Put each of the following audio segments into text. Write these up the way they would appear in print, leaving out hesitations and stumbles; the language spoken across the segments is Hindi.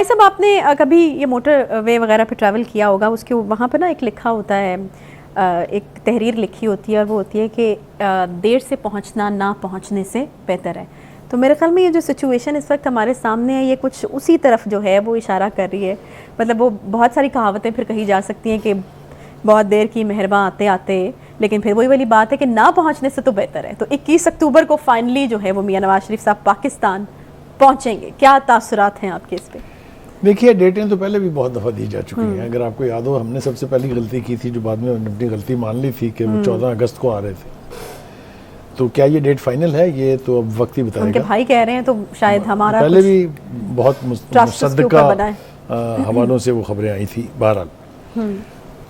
बुखारी साहब, आपने कभी ये मोटर वे वगैरह पे ट्रैवल किया होगा, उसके वहाँ पे ना एक लिखा होता है, एक तहरीर लिखी होती है और वो होती है कि देर से पहुँचना ना पहुँचने से बेहतर है। तो मेरे ख्याल में ये जो सिचुएशन इस वक्त हमारे सामने है, ये कुछ उसी तरफ जो है वो इशारा कर रही है। मतलब वो बहुत सारी कहावतें फिर कही जा सकती हैं कि बहुत देर की मेहरबान आते आते, लेकिन फिर वही वाली बात है कि ना पहुँचने से तो बेहतर है। तो 21 अक्टूबर को फाइनली जो है वो मियां नवाज शरीफ साहब पाकिस्तान पहुँचेंगे, क्या तासुरात हैं आपके इस पर? देखिए, डेटें तो पहले भी बहुत दफ़ा दी जा चुकी हैं। अगर आपको याद हो, हमने सबसे पहली गलती की थी, जो बाद में हमने अपनी गलती मान ली थी, कि वो 14 अगस्त को आ रहे थे। तो क्या ये डेट फाइनल है? ये तो अब वक्त ही बताएगा। उनके भाई कह रहे हैं तो शायद हमारा पहले भी बहुत मुसद्दका हवालों से वो खबरें आई थी। बहरहाल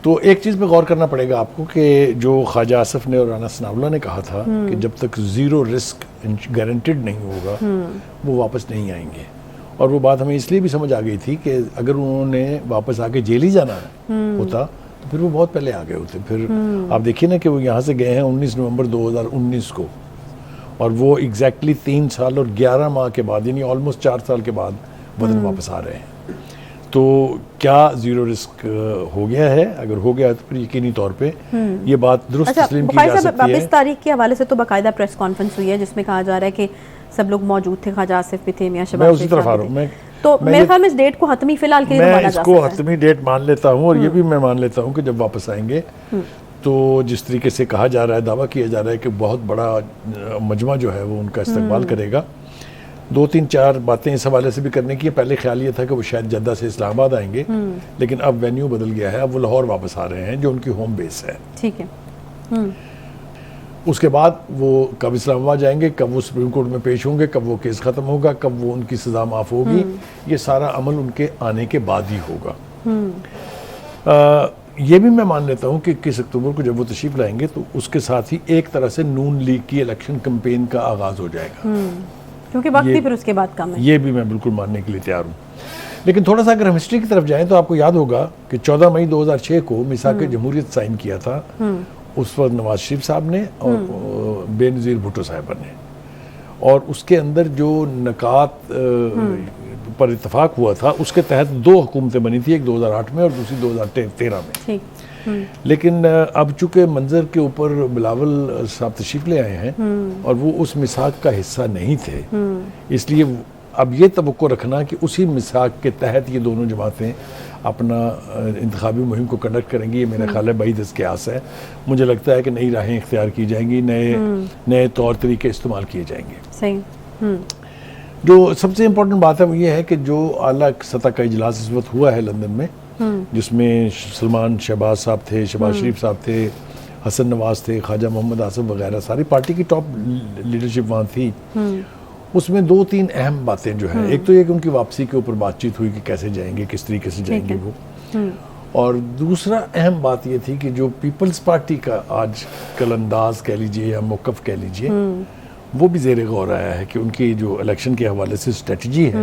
तो एक चीज़ पे गौर करना पड़ेगा आपको कि जो ख्वाजा आसिफ ने और राना सनाउल्लाह ने कहा था कि जब तक ज़ीरो रिस्क गारंटेड नहीं होगा वो वापस नहीं आएंगे। और वो बात हमें इसलिए भी समझ आ गई थी कि अगर उन्होंने वापस आके जेल ही जाना होता तो फिर वो बहुत पहले आ गए होते। फिर आप देखिए ना कि वो यहाँ से गए हैं 19 नवंबर 2019 को, और वो एग्जैक्टली 3 साल और 11 माह के बाद, यानी ऑलमोस्ट 4 साल के बाद वतन वापस आ रहे हैं। तो क्या ज़ीरो रिस्क हो गया है? अगर हो गया है तो फिर यकीनी तौर पे ये बात दुरुस्त तस्लीम की जा सकती है। 22 तारीख के हवाले से तो बाकायदा प्रेस कॉन्फ्रेंस हुई है जिसमें कहा जा रहा है कि सब लोग मौजूद थे, ख्वाजा आसिफ भी थे, मियां शहबाज मैं उसी तरफ आ रहा हूँ। तो मेरे ख्याल में इस डेट को हतमी फिलहाल के लिए माना जा सकता है। मैं इसको हतमी डेट मान लेता हूँ, और ये भी मैं मान लेता हूँ कि जब वापस आएंगे तो जिस तरीके से कहा जा रहा है, दावा किया जा रहा है कि बहुत बड़ा मजमा जो है वो उनका इस्तकबाल करेगा। 2-3-4 बातें इस हवाले से भी करने की है। पहले ख्याल ये था कि वो शायद जद्दा से इस्लामाबाद आएंगे, लेकिन अब वेन्यू बदल गया है। अब वो लाहौर वापस आ रहे हैं, जो उनकी होम बेस है। ठीक है। उसके बाद वो कब इस्लामाबाद जाएंगे, कब वो सुप्रीम कोर्ट में पेश होंगे, कब वो केस ख़त्म होगा, कब वो उनकी सज़ा माफ़ होगी, ये सारा अमल उनके आने के बाद ही होगा। ये भी मैं मान लेता हूँ कि 21 अक्टूबर को जब वो तशरीफ लाएंगे तो उसके साथ ही एक तरह से नून लीग की इलेक्शन कैंपेन का आगाज़ हो जाएगा, क्योंकि वक्त ही फिर उसके बाद कम है। ये भी मैं बिल्कुल मानने के लिए तैयार हूँ। लेकिन थोड़ा सा अगर हम हिस्ट्री की तरफ जाएँ तो आपको याद होगा कि 14 मई 2006 को मिसाक जमहूरियत साइन किया था उस वक्त नवाज शरीफ साहब ने और बेनज़ीर भुट्टो साहिबा ने, और उसके अंदर जो नकात पर इत्तफाक हुआ था उसके तहत 2 हुकूमतें बनी थी, एक 2008 में और दूसरी 2013 में। लेकिन अब चूंकि मंजर के ऊपर बिलावल साहब तशरीफ ले आए हैं और वो उस मिसाक का हिस्सा नहीं थे, इसलिए अब ये तवक्को रखना कि उसी मिसाक के तहत ये दोनों जमातें अपना इंतखाबी मुहिम को कंडक्ट करेंगी, ये मेरा ख्याल है बईद इसक़यास है। मुझे लगता है कि नई राहें इख्तियार की जाएंगी, नए तौर तरीके इस्तेमाल किए जाएंगे। सही। जो सबसे इम्पोर्टेंट बात है वो ये है कि जो आला सतह का इजलास इस वक्त हुआ है लंदन में, जिसमें सलमान शहबाज साहब थे, शहबाज शरीफ साहब थे, हसन नवाज थे, ख्वाजा मोहम्मद आसिफ वगैरह, सारी पार्टी की टॉप लीडरशिप वहाँ थी। उसमें 2-3 अहम बातें जो है, एक तो ये कि उनकी वापसी के ऊपर बातचीत हुई कि कैसे जाएंगे, किस तरीके से जाएंगे वो, और दूसरा अहम बात ये थी कि जो पीपल्स पार्टी का आज कल अंदाज कह लीजिए या मौक़िफ़ कह लीजिए, वो भी ज़ेरे गौर आया है कि उनकी जो इलेक्शन के हवाले से स्ट्रेटजी है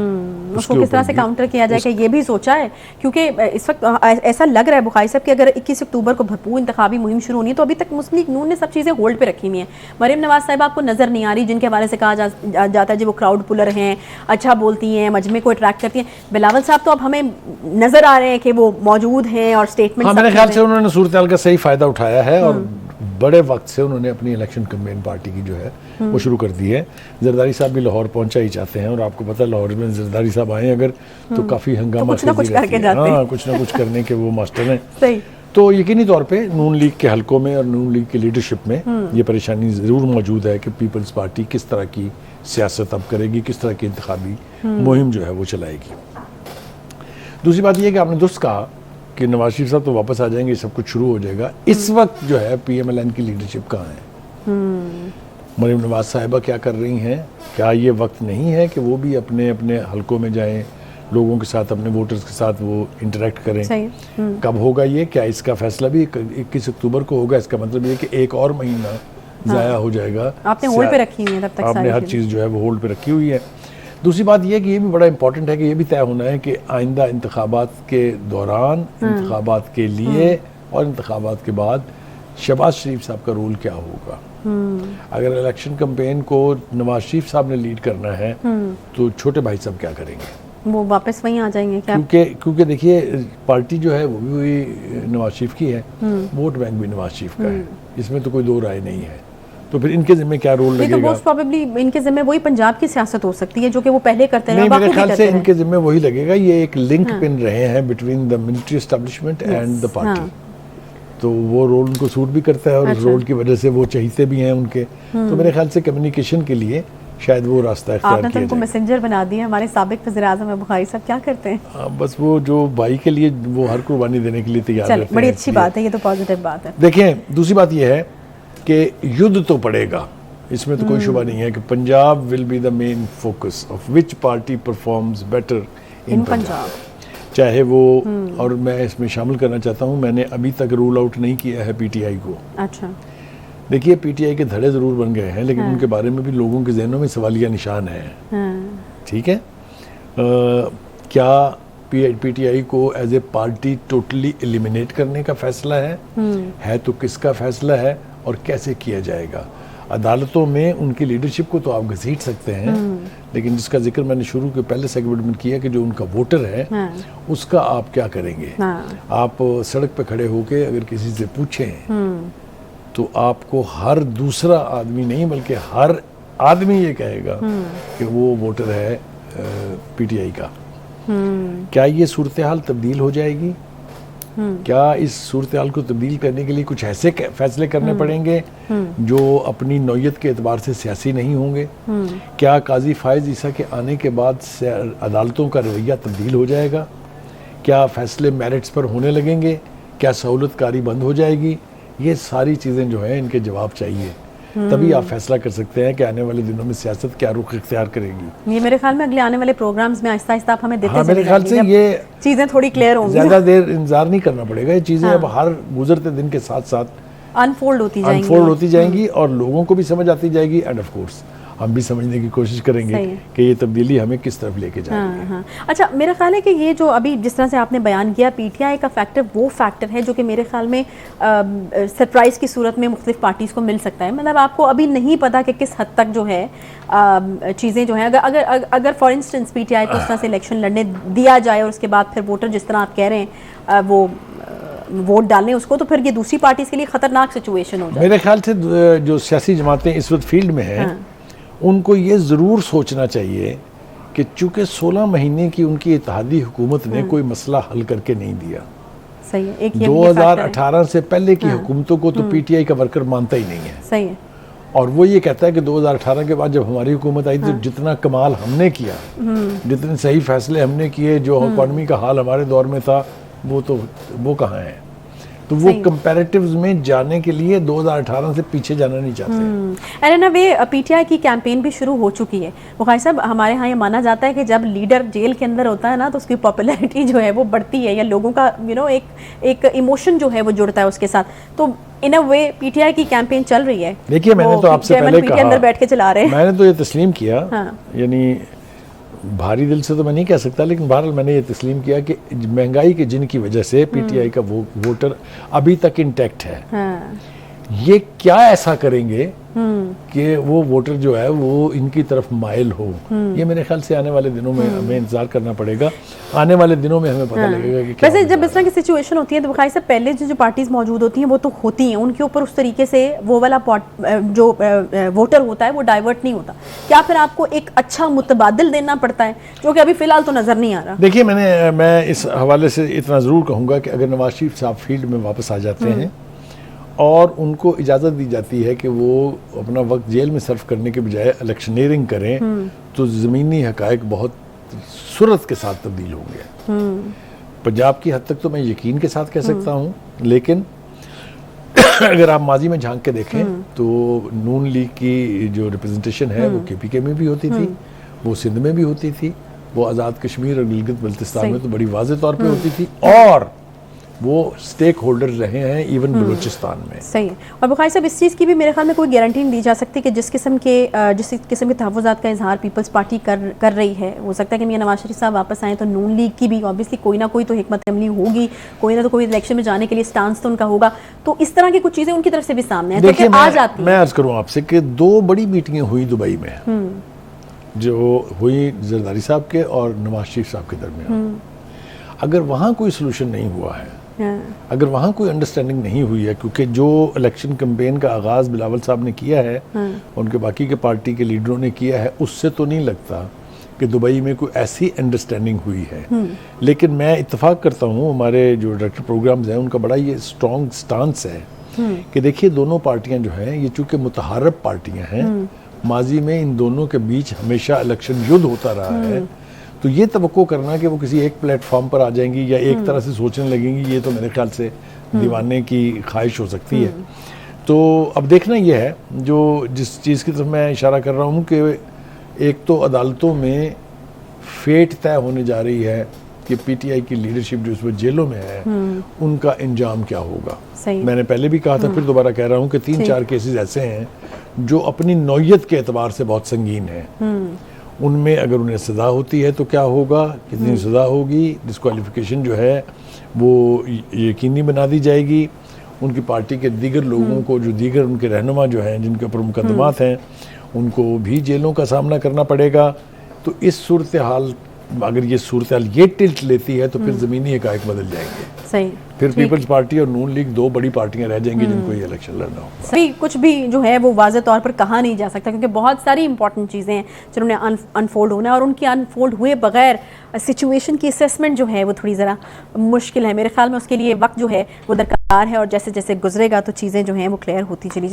उसको किस तरह से काउंटर किया जाए, ये भी सोचा है। क्योंकि इस वक्त ऐसा लग रहा है बुखारी साहब कि अगर 21 अक्टूबर को भरपूर इंतखाबी मुहिम शुरू होनी है तो अभी तक मुस्लिम लीग नून ने सब चीज़ें होल्ड पे रखी हुई हैं। मरीम नवाज साहिब आपको नज़र नहीं आ रही, जिनके हवाले से कहा जाता है जी वो क्राउड पुलर हैं, अच्छा बोलती हैं, मजमे को अट्रैक्ट करती हैं। बिलावल साहब तो अब हमें नज़र आ रहे हैं कि वो मौजूद हैं और स्टेटमेंट, मेरे ख्याल से उन्होंने सूरत-ए-हाल का सही फ़ायदा उठाया है और बड़े वक्त से उन्होंने अपनी इलेक्शन कैंपेन पार्टी की जो है वो शुरू कर दी है। जरदारी साहब भी लाहौर पहुंचा ही चाहते हैं, और आपको पता है लाहौर में जरदारी साहब आए अगर तो काफ़ी हंगामा, तो कुछ ना कुछ करके जाते हैं। कुछ ना कुछ करने के वो मास्टर हैं। सही। तो यकीनी तौर पे नून लीग के हलकों में और नून लीग की लीडरशिप में ये परेशानी ज़रूर मौजूद है कि पीपल्स पार्टी किस तरह की सियासत अब करेगी, किस तरह की इंतखाबी मुहिम जो है वो चलाएगी। दूसरी बात यह कि आपने दुरुस्त कहा कि नवाज शरीफ साहब तो वापस आ जाएंगे, सब कुछ शुरू हो जाएगा। इस वक्त जो है PMLN की लीडरशिप कहाँ है? मरीम नवाज साहिबा क्या कर रही हैं? क्या ये वक्त नहीं है कि वो भी अपने अपने हलकों में जाएं, लोगों के साथ, अपने वोटर्स के साथ वो इंटरेक्ट करें? कब होगा ये? क्या इसका फैसला भी 21 अक्टूबर को होगा? इसका मतलब ये कि एक और महीना ज़ाया हो जाएगा। आपने होल्ड पे रखी हुई है तब तक, आपने हर चीज़ जो है वो होल्ड पे रखी हुई है। दूसरी बात यह कि ये भी बड़ा इंपॉर्टेंट है कि ये भी तय होना है कि आइंदा इंतखाबात के दौरान, इंतखाबात के लिए और इंतखाबात के बाद शहबाज शरीफ साहब का रोल क्या होगा। अगर इलेक्शन कैंपेन को नवाज शरीफ साहब ने लीड करना है तो छोटे भाई साहब क्या करेंगे? वो वापस वहीं आ जाएंगे क्या? क्योंकि देखिए पार्टी जो है वो भी वही नवाज शरीफ की है, वोट बैंक भी नवाज शरीफ का है, इसमें तो कोई दो राय नहीं है। तो फिर इनके जिम्मे क्या रोल लगेगा? तो मोस्ट प्रोबेबली इनके जिम्मे वही पंजाब की सियासत हो सकती है जो कि वो पहले करते रहे। नहीं, मेरे ख्याल से इनके जिम्मे वही लगेगा। ये एक लिंक पिन रहे हैं between the military establishment and the party, तो वो रोल उनको सूट भी करता है और उस रोल की वजह से वो चाहते भी हैं उनके। तो मेरे ख्याल से कम्युनिकेशन के लिए शायद वो रास्ता इख्तियार किया जाए। आपने तो उनको मैसेंजर बना दिया। हमारे साबिक वज़ीर-ए-आज़म अबू खाई साहब क्या करते हैं? बस वो जो भाई के लिए वो हर कुर्बानी देने के लिए तैयार रहते हैं। बड़ी अच्छी बात है, ये तो पॉजिटिव बात है। देखें, दूसरी बात ये है कि युद्ध तो पड़ेगा, इसमें तो कोई शुबा नहीं है कि Punjab will be the main focus of which party performs better in Punjab. चाहे वो, और मैं इसमें शामिल करना चाहता हूँ, मैंने अभी तक रूल आउट नहीं किया है पीटीआई को। अच्छा, देखिए पीटीआई के धड़े जरूर बन गए हैं, लेकिन उनके बारे में भी लोगों के जहनों में सवालिया निशान है। ठीक है, क्या पीटीआई को as a party totally eliminate करने का फैसला है तो किसका फैसला है और कैसे किया जाएगा? अदालतों में उनकी लीडरशिप को तो आप घसीट सकते हैं, लेकिन जिसका जिक्र मैंने शुरू के पहले सेगमेंट में किया कि जो उनका वोटर है उसका आप क्या करेंगे? आप सड़क पे खड़े होके अगर किसी से पूछें तो आपको हर दूसरा आदमी नहीं बल्कि हर आदमी ये कहेगा कि वो वोटर है पीटीआई का। क्या ये सूरत हाल तब्दील हो जाएगी? क्या इस सूरत हाल को तब्दील करने के लिए कुछ ऐसे फैसले करने पड़ेंगे जो अपनी नौयत के एतबार से सियासी नहीं होंगे? क्या काजी फायज ईसा के आने के बाद अदालतों का रवैया तब्दील हो जाएगा? क्या फैसले मेरिट्स पर होने लगेंगे? क्या सहूलतकारी बंद हो जाएगी? ये सारी चीज़ें जो हैं इनके जवाब चाहिए, तभी आप फैसला कर सकते हैं कि आने वाले दिनों में सियासत क्या रुख इख्तियार करेगी। ये मेरे ख्याल में अगले आने वाले प्रोग्राम्स में आहिस्ता आहिस्ता आप हमें देते मेरे ख्याल से ये चीज़ें थोड़ी क्लियर होंगी। ज़्यादा देर इंतजार नहीं करना पड़ेगा, ये चीज़ें अब हर गुजरते दिन के साथ साथ अनफोल्ड होती जाएंगी और लोगों को भी समझ आती जाएगी, एंड ऑफ कोर्स हम भी समझने की कोशिश करेंगे कि ये तब्दीली हमें किस तरफ लेके जाएगी। अच्छा, मेरा ख्याल है कि ये जो अभी जिस तरह से आपने बयान किया, पीटीआई का फैक्टर वो फैक्टर है जो कि मेरे ख्याल में सरप्राइज़ की सूरत में मुख्तलिफ पार्टीज़ को मिल सकता है। मतलब आपको अभी नहीं पता कि किस हद तक जो है चीज़ें जो हैं, अगर फॉर इंस्टेंस पीटीआई को उस तरह से इलेक्शन लड़ने दिया जाए और उसके बाद फिर वोटर जिस तरह आप कह रहे हैं वो वोट डालें उसको, तो फिर ये दूसरी पार्टीज़ के लिए ख़तरनाक सिचुएशन हो जाए। मेरे ख्याल से जो सियासी जमातें इस वक्त फील्ड में हैं उनको ये ज़रूर सोचना चाहिए कि चूँकि 16 महीने की उनकी इत्तेहादी हुकूमत ने कोई मसला हल करके नहीं दिया। सही है, एक 2018 से पहले की हुकूमतों को तो पीटीआई का वर्कर मानता ही नहीं है। सही है, और वो ये कहता है कि 2018 के बाद जब हमारी हुकूमत आई तो जितना कमाल हमने किया, जितने सही फैसले हमने किए, जो इकॉनमी का हाल हमारे दौर में था वो कहाँ है? तो वो कंपैरेटिव्स में जाने के लिए 2018 से पीछे जाना नहीं चाहते। एंड वे पीटीआई की कैंपेन भी शुरू हो चुकी है। बुखारी साहब, हमारे यहाँ ये माना जाता है कि जब लीडर जेल के अंदर होता है ना तो उसकी पॉपुलैरिटी जो है वो बढ़ती है, या लोगों का एक इमोशन जो है वो जुड़ता है उसके साथ। तो इन अ वे पीटीआई की कैंपेन चल रही है। देखिए, मैंने तो आपसे पहले कहा, अंदर बैठ के चला रहे हैं, मैंने तो ये तस्लीम किया, यानी भारी दिल से तो मैं नहीं कह सकता, लेकिन बहरहाल मैंने ये तस्लीम किया कि महंगाई के जिनकी वजह से पीटीआई का वोटर अभी तक इंटैक्ट है। ये क्या ऐसा करेंगे कि वो वोटर जो है वो इनकी तरफ माइल हो? ये मेरे ख्याल से आने वाले दिनों में हमें इंतजार करना पड़ेगा। आने वाले दिनों में हमें पता लगेगा कि क्या। वैसे जब इस तरह की सिचुएशन होती है तो बुखारी साहब, पहले जो पार्टीज मौजूद होती हैं वो तो होती हैं, उनके ऊपर उस तरीके से वो वाला जो वोटर होता है वो डाइवर्ट नहीं होता। क्या फिर आपको एक अच्छा मुतबादिल देना पड़ता है, जो कि अभी फिलहाल तो नजर नहीं आ रहा? देखिए, मैं इस हवाले से इतना ज़रूर कहूँगा कि अगर नवाज शरीफ साहब फील्ड में वापस आ जाते हैं और उनको इजाज़त दी जाती है कि वो अपना वक्त जेल में सर्व करने के बजाय इलेक्शनियरिंग करें, तो ज़मीनी हक़ाइक़ बहुत सुरत के साथ तब्दील होंगे। पंजाब की हद तक तो मैं यकीन के साथ कह सकता हूँ, लेकिन अगर आप माजी में झांक के देखें तो नून लीग की जो रिप्रेजेंटेशन है वो केपीके में भी होती थी, वो सिंध में भी होती थी, वो आज़ाद कश्मीर और गिलगित बल्तिस्तान में तो बड़ी वाज़ेह तौर पे होती थी, और वो स्टेक होल्डर रहे हैं इवन बलूचिस्तान में। सही है। और बुखारी साहब, इस चीज़ की भी मेरे ख्याल में कोई गारंटी नहीं दी जा सकती कि जिस किस्म के तहफ़्फ़ुज़ात का इजहार पीपल्स पार्टी कर रही है, हो सकता है कि मियां नवाज शरीफ साहब वापस आएँ तो नून लीग की भी ऑब्वियसली कोई ना कोई तो हिकमत अमली होगी, कोई ना तो कोई इलेक्शन में जाने के लिए स्टांस तो उनका होगा। तो इस तरह की कुछ चीज़ें उनकी तरफ से भी सामने हैं। देखिए, मैं अर्ज़ करूँ आपसे कि 2 बड़ी मीटिंगें हुई दुबई में, जो हुई जरदारी साहब के और नवाज शरीफ साहब के दरमियान, अगर वहाँ कोई सोल्यूशन नहीं हुआ है, अगर वहाँ कोई अंडरस्टैंडिंग नहीं हुई है, क्योंकि जो इलेक्शन कैंपेन का आगाज़ बिलावल साहब ने किया है, उनके बाकी के पार्टी के लीडरों ने किया है, उससे तो नहीं लगता कि दुबई में कोई ऐसी अंडरस्टैंडिंग हुई है। लेकिन मैं इत्तेफाक करता हूँ, हमारे जो डायरेक्टर प्रोग्राम्स हैं उनका बड़ा ये स्ट्रॉन्ग स्टांस है कि देखिए दोनों पार्टियां जो हैं ये चूँकि मुतहारब पार्टियां हैं, माजी में इन दोनों के बीच हमेशा इलेक्शन युद्ध होता रहा है, तो ये तवक्को करना कि वो किसी एक प्लेटफॉर्म पर आ जाएंगी या एक तरह से सोचने लगेंगी, ये तो मेरे ख्याल से दीवाने की ख्वाहिश हो सकती है। तो अब देखना ये है, जो जिस चीज़ की तरफ मैं इशारा कर रहा हूँ कि एक तो अदालतों में फेट तय होने जा रही है कि पीटीआई की लीडरशिप जो इसमें जेलों में है उनका इंजाम क्या होगा। मैंने पहले भी कहा था, फिर दोबारा कह रहा हूँ कि 3-4 केसेस ऐसे हैं जो अपनी नौयत के एतबार से बहुत संगीन है। उनमें अगर उन्हें सज़ा होती है तो क्या होगा, कितनी सज़ा होगी, डिस्क्वालिफिकेशन जो है वो यकीनी बना दी जाएगी। उनकी पार्टी के दीगर लोगों को, जो दीगर उनके रहनुमा जो हैं जिनके ऊपर मुकदमात हैं, उनको भी जेलों का सामना करना पड़ेगा। तो इस सूरत हाल, अगर ये सूरत हाल ये टिल्ट लेती है तो फिर ज़मीनी हक़ाइक़ बदल जाएंगे। सही, फिर पीपल्स पार्टी और नून लीग 2 बड़ी पार्टियां रह जाएंगी जिनको ये इलेक्शन लड़ना हो। सभी कुछ भी जो है वो वाज़े तौर पर कहा नहीं जा सकता, क्योंकि बहुत सारी इंपॉर्टेंट चीज़ें हैं जिन्होंने अनफोल्ड होना है, और उनकी अनफोल्ड हुए बगैर सिचुएशन की असेसमेंट जो है वो थोड़ी ज़रा मुश्किल है। मेरे ख्याल में उसके लिए वक्त जो है वो दरकार है, और जैसे जैसे गुजरेगा तो चीज़ें जो हैं वो क्लियर होती चली